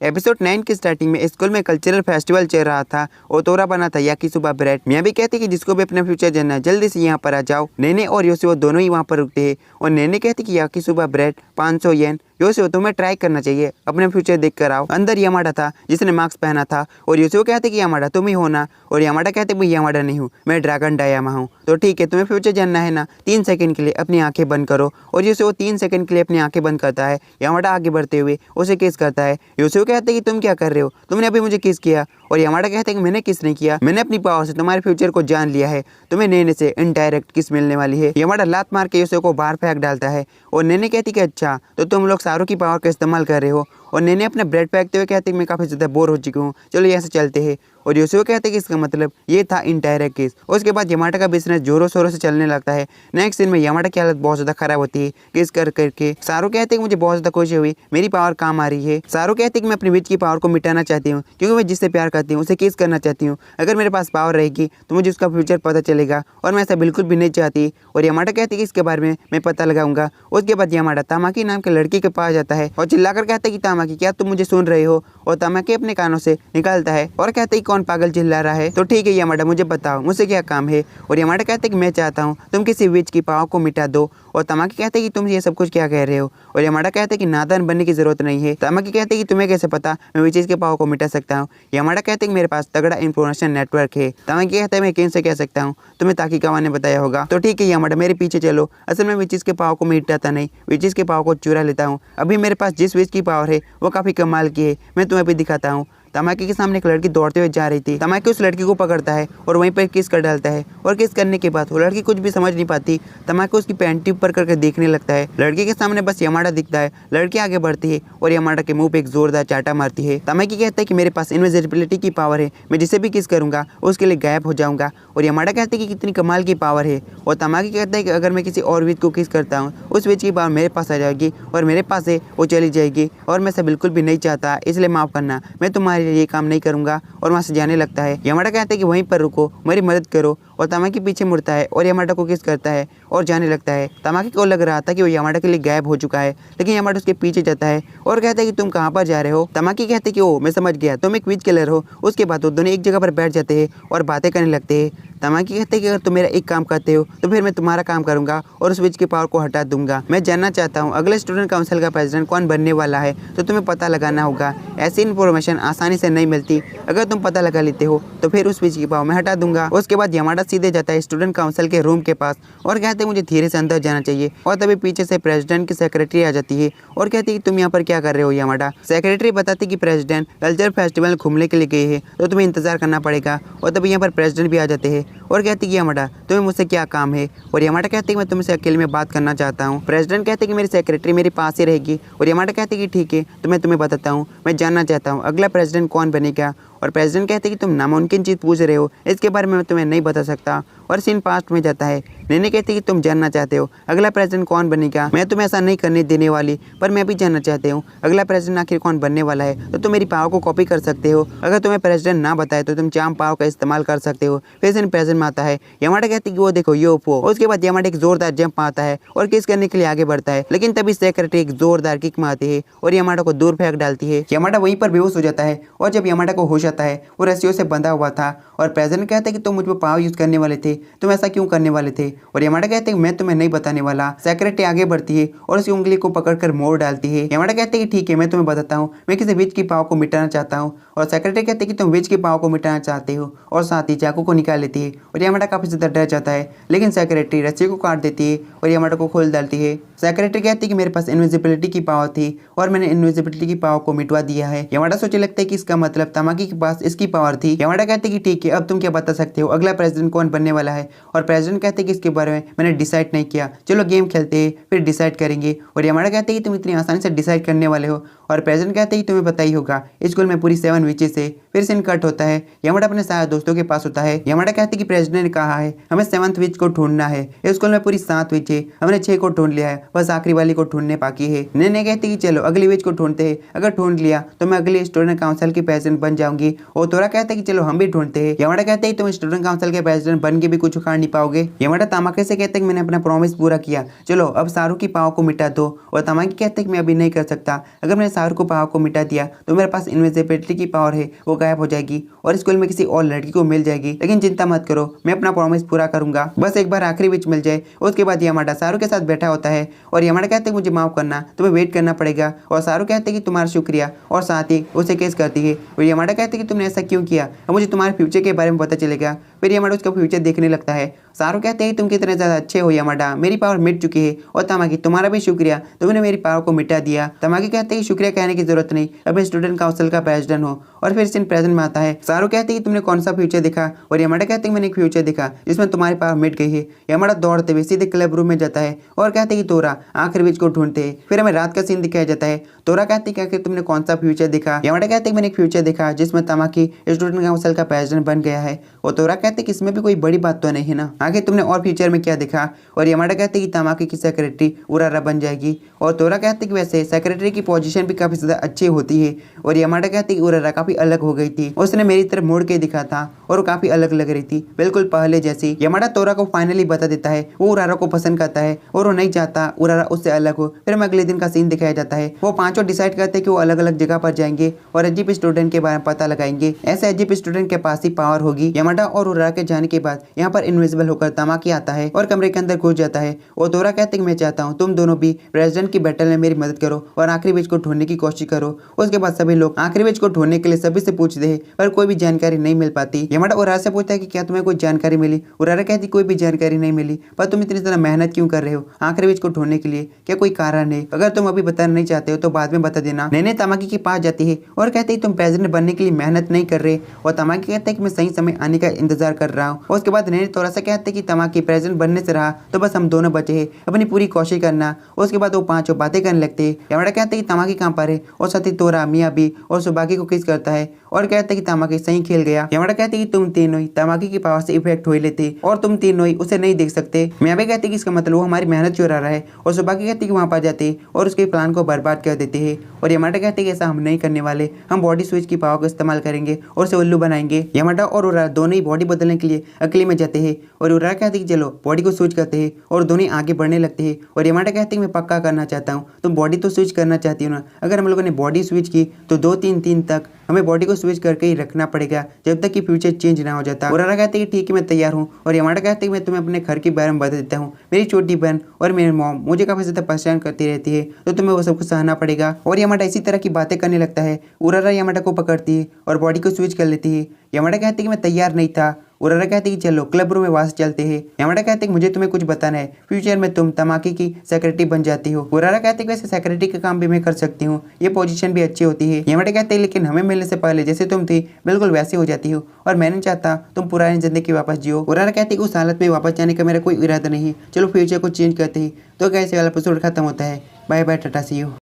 Episode 9 की starting में school में कल्चरल फेस्टिवल चल रहा था और तोरा बना था याकीसुबा ब्रेड। मियाँ भी कहती कि जिसको भी अपना फ्यूचर जानना है जल्दी से यहाँ पर आ जाओ। नेने और योशिओ दोनों ही वहाँ पर रुकते हैं और नेने कहती कि याकीसुबा ब्रेड 500 येन। योशिओ तुम्हें ट्राई करना चाहिए, अपने फ्यूचर देख कर आओ। अंदर यामाडा था जिसने मास्क पहना था और योशिओ कहते कि यामाडा तुम ही हो ना, और यामाडा कहते मैं यामाडा नहीं हूँ, मैं ड्रैगन डायामा हूँ। तो ठीक है, तुम्हें फ्यूचर जानना है ना, 3 सेकंड के लिए अपनी आंखें बंद करो। और योशिओ 3 सेकंड के लिए अपनी आंखें बंद करता है। यामाडा आगे बढ़ते हुए उसे किस करता है। योशिओ कहते कि तुम क्या कर रहे हो, तुमने अभी मुझे किस किया। और यामाडा कहते हैं कि मैंने किस नहीं किया, मैंने अपनी पावर से तुम्हारे फ्यूचर को जान लिया है, तुम्हें नेने से इनडायरेक्ट किस मिलने वाली है। यामाडा लात मार के योशिओ को बाहर फेंक डालता है और नेने कहती कि अच्छा तो तुम लोग सारों की पावर का इस्तेमाल कर रहे हो। और नेने अपने ब्रेड फेंकते हुए कहते कि मैं काफ़ी ज़्यादा बोर हो चुकी हूँ, चलो यहाँ से चलते हैं। और योशिओ कहते कि इसका मतलब ये था इनडायरेक्ट किस। उसके बाद यामाडा का बिजनेस जोरों शोरों से चलने लगता है। नेक्स्ट सीन में यामाडा की हालत बहुत ज़्यादा खराब होती है किस कर करके। सारू कहते कि मुझे बहुत ज़्यादा खुशी हुई, मेरी पावर काम आ रही है। सारू कहते कि मैं अपनी विच की पावर को मिटाना चाहती हूँ क्योंकि मैं जिससे प्यार करती हूँ उसे किस करना चाहती हूँ। अगर मेरे पास पावर रहेगी तो मुझे उसका फ्यूचर पता चलेगा और मैं ऐसा बिल्कुल भी नहीं चाहती। और यामाडा कहते कि इसके बारे में मैं पता लगाऊंगा। उसके बाद यामाडा तामाकी नाम के लड़की के पास जाता है और चिल्लाकर कहता है कि तामाकी क्या तुम मुझे सुन रहे हो। और तामाकी अपने कानों से निकालता है और कहते कि कौन पागल चिल्ला रहा है। तो ठीक है यामाडा, मुझे बताओ मुझसे क्या काम है। और यामाडा कहते कि मैं चाहता हूँ तुम किसी विच की पावर को मिटा दो। और तामाकी कहते कि तुम ये सब कुछ क्या कह रहे हो। और यामाडा कहते कि नादान बनने की जरूरत नहीं है। तामाकी कहते कि तुम्हें कैसे पता मैं विचेस के पावर को मिटा सकता हूँ। यामाडा कहते कि मेरे पास तगड़ा इंफॉर्मेशन नेटवर्क है। तामाकी कहता है मैं किन से कह सकता हूँ, तुम्हें ताकीकावा ने बताया होगा। तो ठीक है यामाडा, मेरे पीछे चलो। असल में विचेस के पावर को मिटाता नहीं, विचेस के पावर को चुरा लेता हूँ। अभी मेरे पास जिस विच की पावर है वो काफी कमाल की है, मैं तुम्हें भी दिखाता हूँ। तामाकी के सामने एक लड़की दौड़ते हुए जा रही थी। तामाकी उस लड़की को पकड़ता है और वहीं पर किस कर डालता है। और किस करने के बाद वो लड़की कुछ भी समझ नहीं पाती। तामाकी उसकी पैंट ऊपर करके देखने लगता है। लड़की के सामने बस यामाडा दिखता है। लड़की आगे बढ़ती है और यामाडा के मुंह पे एक जोरदार चाटा मारती है। तामाकी कहता है कि मेरे पास इनविजिबिलिटी की पावर है, मैं जिसे भी किस करूंगा उसके लिए गायब हो जाऊंगा। और यामाडा कहते हैं कि कितनी कमाल की पावर है। और तामाकी कहता है कि अगर मैं किसी और विच को किस करता हूँ उस विच की पावर मेरे पास आ जाएगी और मेरे पास से वो चली जाएगी और मैं इसे बिल्कुल भी नहीं चाहता, इसलिए माफ करना, मैं तुम्हारे ये काम नहीं करूंगा। और वहां से जाने लगता है। यामाडा कहता है कि वहीं पर रुको, मेरी मदद करो। और तामाकी पीछे मुड़ता है और यामाडा को किस करता है और जाने लगता है। तामाकी को लग रहा था कि वो यामाडा के लिए गायब हो चुका है, लेकिन यामाडा उसके पीछे जाता है और कहता है कि तुम कहाँ पर जा रहे हो। तामाकी कहते हैं कि ओ मैं समझ गया, तुम एक विच किलर हो। उसके बाद वो दोनों एक जगह पर बैठ जाते हैं और बातें करने लगते हैं। तामाकी कहते हैं कि अगर तुम मेरा एक काम करते हो तो फिर मैं तुम्हारा काम करूंगा और उस विच की पावर को हटा दूंगा। मैं जानना चाहता हूँ अगले स्टूडेंट काउंसिल का प्रेसिडेंट कौन बनने वाला है, तो तुम्हें पता लगाना होगा। ऐसी इन्फॉर्मेशन आसानी से नहीं मिलती, अगर तुम पता लगा लेते हो तो फिर उस विच की पावर मैं हटा दूंगा। उसके बाद यामाडा सीधे जाता है स्टूडेंट काउंसिल के रूम के पास और कहते हैं मुझे धीरे से अंदर जाना चाहिए। और तभी पीछे से प्रेसिडेंट की सेक्रेटरी आ जाती है और कहती है तुम यहाँ पर क्या कर रहे हो यामाडा। सेक्रेटरी बताती कि प्रेसिडेंट कल्चर फेस्टिवल घूमने के लिए गए हैं तो तुम्हें इंतजार करना पड़ेगा। और तभी यहाँ पर प्रेसिडेंट भी आ जाते हैं और कहती कि यामाडा तुम्हें मुझसे क्या काम है। और यामाडा कहते कि मैं तुमसे अकेले में बात करना चाहता हूँ। प्रेसिडेंट कहते कि मेरी सेक्रेटरी मेरे पास ही रहेगी। और यामाडा कहते कि ठीक है, तो मैं तुम्हें बताता हूँ, मैं जानना चाहता हूँ अगला प्रेसिडेंट कौन बनेगा। और प्रेसिडेंट कहते कि तुम नामुमकिन चीज़ पूछ रहे हो, इसके बारे में मैं तुम्हें नहीं बता सकता। और सीन पास्ट में जाता है। नेने कहती कि तुम जानना चाहते हो अगला प्रेसिडेंट कौन बनेगा, मैं तुम्हें ऐसा नहीं करने देने वाली, पर मैं भी जानना चाहती हूँ अगला प्रेसिडेंट आखिर कौन बनने वाला है। तो तुम मेरी पावर को कॉपी कर सकते हो, अगर तुम्हें प्रेसिडेंट ना बताए तो तुम चाम पावर का इस्तेमाल कर सकते हो। फिर सीन प्रेसिडेंट में आता है। यामाडा कहती कि वो देखो योपो। उसके बाद यामाडा एक जोरदार जंप आता है और किस करने के लिए आगे बढ़ता है, लेकिन तभी सेक्रेटरी एक जोरदार किक मारती है और यामाडा को दूर फेंक डालती है। यामाडा वहीं पर बेहोश हो जाता है और जब यामाडा को होश आता है वो रस्सियों से बंधा हुआ था। और प्रेसिडेंट कहते हैं कि तुम मुझ पर पावर यूज करने वाले थे, तुम ऐसा क्यों करने वाले थे। और यामाडा कहते हैं मैं तुम्हें नहीं बताने वाला। सेक्रेटरी आगे बढ़ती है और उसकी उंगली को पकड़कर मोड़ डालती है। यामाडा कहते हैं कि ठीक है, मैं तुम्हें बताता हूँ, मैं किसी विच की पावर को मिटाना चाहता हूँ। और सेक्रेटरी कहते हैं कि तुम विच की पावर को मिटाना चाहते हो और साथ ही चाकू को निकाल लेती है। और यामाडा काफी ज्यादा डर जाता है, लेकिन सेक्रेटरी रस्सी को काट देती है और यामाडा को खोल डालती है। सेक्रेटरी कहती है कि मेरे पास इनविजिबिलिटी की पावर थी और मैंने इनविजिबिलिटी की पावर को मिटवा दिया है। यामाडा सोचने लगता है कि इसका मतलब तामाकी के पास इसकी पावर थी। यामाडा कहते हैं कि ठीक है, अब तुम क्या बता सकते हो अगला प्रेसिडेंट कौन बनने वाला है। और प्रेसिडेंट कहते हैं कि इसके बारे में मैंने डिसाइड नहीं किया, चलो गेम खेलते हैं फिर डिसाइड करेंगे। और यामाडा कहते हैं कि तुम इतनी आसानी से डिसाइड करने वाले हो। और प्रेसिडेंट कहते हैं कि तुम्हें पता ही होगा स्कूल में पूरी 7 विचेस है। फिर सीन कट होता है, यामाडा अपने सारे दोस्तों के पास होता है। यामाडा कहते हैं कि प्रेसिडेंट ने कहा है हमें 7th विच को ढूंढना है, स्कूल में पूरी 7 विच है, हमने 6 को ढूंढ लिया है, बस आखिरी वाली को ढूंढने बाकी है। नेने कहती कि चलो अगली विच को ढूंढते हैं, अगर ढूंढ लिया तो मैं अगली स्टूडेंट काउंसिल की प्रेसिडेंट बन जाऊंगी। और तोरा कहते कि चलो हम भी ढूंढते हैं। यामाडा कहते हैं तुम स्टूडेंट काउंसिल के प्रेसिडेंट बन के भी कुछ उखाड़ नहीं पाओगे। यामाडा तामाके से कहते कि मैंने अपना प्रॉमिस पूरा किया, चलो अब सारू की पाव को मिटा दो। और तामाकी कहते कि मैं अभी नहीं कर सकता, अगर मैंने सारू को पाव को मिटा दिया तो मेरे पास इनविजिबिलिटी की पावर है वो गायब हो जाएगी और स्कूल में किसी और लड़की को मिल जाएगी। लेकिन चिंता मत करो, मैं अपना प्रॉमिस पूरा करूंगा, बस एक बार आखिरी विच मिल जाए। उसके बाद यामाडा सारू के साथ बैठा होता है और यामाडा कहते हैं मुझे माफ करना, तुम्हें वेट करना पड़ेगा। और सारू कहते हैं कि तुम्हारा शुक्रिया और साथ ही उसे केस करती है। और यामाडा कहते हैं कि तुमने ऐसा क्यों किया, अब मुझे तुम्हारे फ्यूचर के बारे में पता चलेगा। फिर यामाडा उसका फ्यूचर देखने लगता है। सारू कहते हैं तुम कितने ज़्यादा अच्छे हो यामाडा, मेरी पावर मिट चुकी है। और तामाकी तुम्हारा भी शुक्रिया, तुमने मेरी पावर को मिटा दिया। तामाकी कहते हैं कि शुक्रिया कहने की जरूरत नहीं, अब मैं स्टूडेंट काउंसिल का प्रेसिडेंट हूँ। और फिर सीन प्रेजेंट में आता है। सारू कहते हैं कि तुमने कौन सा फ्यूचर देखा। और यामाडा कहते हैं मैंने एक फ्यूचर देखा जिसमें तुम्हारी पावर मिट गई है। यामाडा दौड़ते हुए सीधे क्लब रूम में जाता है और कहते हैं कि तोरा आखिर विच को ढूंढते हैं। फिर हमें रात का सीन दिखाया जाता है। तोरा कहते हैं कि तुमने कौन सा फ्यूचर देखा। यामाडा कहते हैं मैंने एक फ्यूचर देखा जिसमें तामाकी स्टूडेंट काउंसिल का प्रेसिडेंट बन गया है। और तोरा कहते हैं कि इसमें भी कोई बड़ी बात तो नहीं है ना, आगे तुमने और फ्यूचर में क्या देखा। और यामाडा कहते हैं कि तामाकी की सेक्रेटरी उरारा बन जाएगी। और तोरा कहते हैं कि वैसे सेक्रेटरी की पोजीशन भी काफी ज्यादा अच्छी होती है। और यामाडा कहते हैं कि उरारा काफी अलग हो गई थी, उसने मेरी तरफ मुड़ के दिखा था और वो काफी अलग लग रही थी, बिल्कुल पहले जैसी। यामाडा तोरा को फाइनली बता देता है वो उरारा को पसंद करता है और वो नहीं चाहता उरारा उससे अलग हो। फिर हमें अगले दिन का सीन दिखाया जाता है। वो पांचों डिसाइड करते हैं कि वो अलग अलग जगह पर जाएंगे और अजीब स्टूडेंट के बारे में पता लगाएंगे। ऐसे अजीब स्टूडेंट के पास ही पावर होगी। यामाडा और उरारा के जाने के बाद यहाँ पर इनविजिबल होकर तामाकी आता है और कमरे के अंदर घुस जाता है। और तोरा कहते हैं कि मैं चाहता हूँ तुम दोनों भी प्रेसिडेंट की बैटल में मेरी मदद करो और आखिरी विच को ढूंढने की कोशिश करो। उसके बाद सभी लोग आखिरी विच को ढूंढने के लिए सभी से पूछते हैं पर कोई भी जानकारी नहीं मिल पाती। यामाडा उरारा से पूछता है कि क्या तुम्हें कोई जानकारी मिली। उरारा कहती कोई भी जानकारी नहीं मिली, पर तुम इतनी ज्यादा मेहनत क्यों कर रहे हो आखिरी विच को ढूंढने के लिए, क्या कोई कारण है। अगर तुम अभी बताना नहीं चाहते हो तो बाद में बता देना। नेने तामाकी के पास जाती है और कहती है तुम प्रेसिडेंट बनने के लिए मेहनत नहीं कर रहे। और तामाकी कहता है कि मैं सही समय आने का इंतजार कर रहा हूँ। उसके बाद नेने तोरा से कहते हैं कि तामाकी प्रेसिडेंट बनने से रहा तो बस हम दोनों बचे हैं, अपनी पूरी कोशिश करना। उसके बाद वो पांचों बातें करने लगते हैं। यामाडा कहते हैं कि तामाकी कहाँ पर है और साथ ही तोरा मिया भी और सुबाकी को किस करता है और कहते हैं कि तामाकी सही खेल गया। यामाडा कहते हैं कि तुम तीनों ही तामाकी की पावर से इफेक्ट हुए लेते और तुम तीनों ही उसे नहीं देख सकते। मिया भी कहते हैं कि इसका मतलब वो हमारी मेहनत चुरा रहा है। और सुबाकी कहती है कि वहाँ पर जाते और उसके प्लान को बर्बाद कर देते हैं। और यामाडा कहते हैं कि ऐसा हम नहीं करने वाले, हम बॉडी स्विच की पावर का इस्तेमाल करेंगे और उसे उल्लू बनाएंगे। यामाडा और उरारा दोनों ही बॉडी बदलने के लिए अकेले में जाते हैं। और उरारा कहते हैं कि चलो बॉडी को स्विच करते हैं और दोनों आगे बढ़ने लगते हैं। और यामाडा कहते हैं कि मैं पक्का करना चाहता हूँ, तुम बॉडी तो स्विच करना चाहती हो ना, अगर हम लोगों ने बॉडी स्विच की तो 2-3 दिन तक हमें बॉडी को स्विच करके ही रखना पड़ेगा जब तक कि फ्यूचर चेंज ना हो जाता। उरारा कहते हैं कि ठीक है मैं तैयार हूँ। और यामाडा कहते हैं कि मैं तुम्हें अपने घर के बारे में बता देता हूँ, मेरी छोटी बहन और मेरी मॉम मुझे काफी ज्यादा परेशान करती रहती है तो तुम्हें वो सब कुछ सहना पड़ेगा। और यामाडा इसी तरह की बातें करने लगता है। उरारा यामाडा को पकड़ती है और बॉडी को स्विच कर लेती है। यामाडा कहती है कि मैं तैयार नहीं था। उरारा कहती है कि चलो क्लब रूम में वापस चलते हैं। यामाडा कहते हैं कि मुझे तुम्हें कुछ बताना है, फ्यूचर में तुम तामाकी की सेक्रेटरी बन जाती हो। उरारा कहते हैं कि वैसे सेक्रेटरी का काम भी मैं कर सकती हूँ, ये पोजीशन भी अच्छी होती है। यामाडा कहते हैं लेकिन हमें मिलने से पहले जैसे तुम थी बिल्कुल वैसी हो जाती हो और मैं नहीं चाहता तुम पुरानी जिंदगी वापस जियो। उरारा कहते हैं कि उस हालत में वापस जाने का मेरा कोई इरादा नहीं, चलो फ्यूचर को चेंज करते ही। तो कैसे वाला एपिसोड खत्म होता है। Bye bye, tata see you.